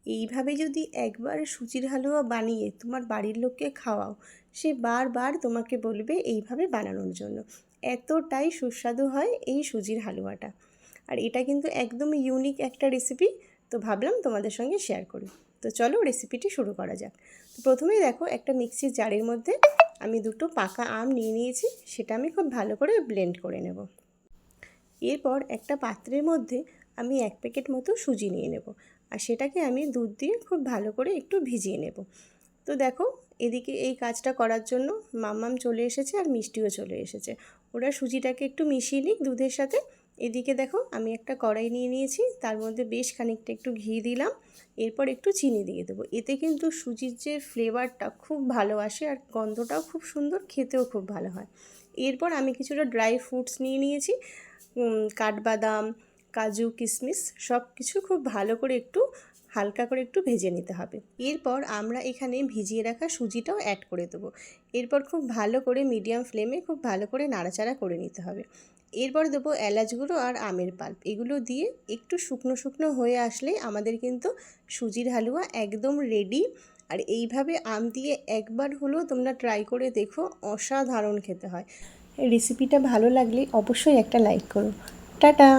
এইভাবে যদি একবার সুজির হালুয়া বানিয়ে তোমার বাড়ির লোককে খাওয়াও, সে বারবার তোমাকে বলবে এইভাবে বানানোর জন্য। এতটাই সুস্বাদু হয় এই সুজির হালুয়াটা। আর এটা কিন্তু একদম ইউনিক একটা রেসিপি, তো ভাবলাম তোমাদের সঙ্গে শেয়ার করি। তো চলো রেসিপিটি শুরু করা যাক। তো প্রথমেই দেখো, একটা মিক্সির জারের মধ্যে আমি দুটো পাকা আম নিয়ে নিয়েছি, সেটা আমি খুব ভালো করে ব্লেন্ড করে নেব। এরপর একটা পাত্রের মধ্যে আমি 1 প্যাকেট মতো সুজি নিয়ে নেব, আর সেটাকে আমি দুধ দিয়ে খুব ভালো করে একটু ভিজিয়ে নেব। তো দেখো, এদিকে এই কাজটা করার জন্য মাম্মাম চলে এসেছে আর মিষ্টিও চলে এসেছে। ওরা সুজিটাকে একটু মিশিয়ে নিক দুধের সাথে। এদিকে দেখো, আমি একটা কড়াই নিয়ে নিয়েছি, তার মধ্যে বেশ খানিকটা একটু ঘি দিলাম, এরপর একটু চিনি দিয়ে দেবো। এতে কিন্তু সুজির যে ফ্লেভারটা খুব ভালো আসে, আর গন্ধটাও খুব সুন্দর, খেতেও খুব ভালো হয়। এরপর আমি কিছুটা ড্রাই ফ্রুটস নিয়ে নিয়েছি, কাঠবাদাম, কাজু, কিশমিশ সব কিছু খুব ভালো করে একটু হালকা করে একটু ভেজে নিতে হবে। এরপর আমরা এখানে ভিজিয়ে রাখা সুজিটাও অ্যাড করে দেবো। এরপর খুব ভালো করে মিডিয়াম ফ্লেমে খুব ভালো করে নাড়াচাড়া করে নিতে হবে। এরপর দেবো এলাচ গুঁড়ো আর আমের পাল্প, এগুলো দিয়ে একটু শুকনো শুকনো হয়ে আসলেই আমাদের কিন্তু সুজির হালুয়া একদম রেডি। আর এইভাবে আম দিয়ে একবার হলেও তোমরা ট্রাই করে দেখো, অসাধারণ খেতে হয়। রেসিপিটা ভালো লাগলে অবশ্যই একটা লাইক করো। টাটা।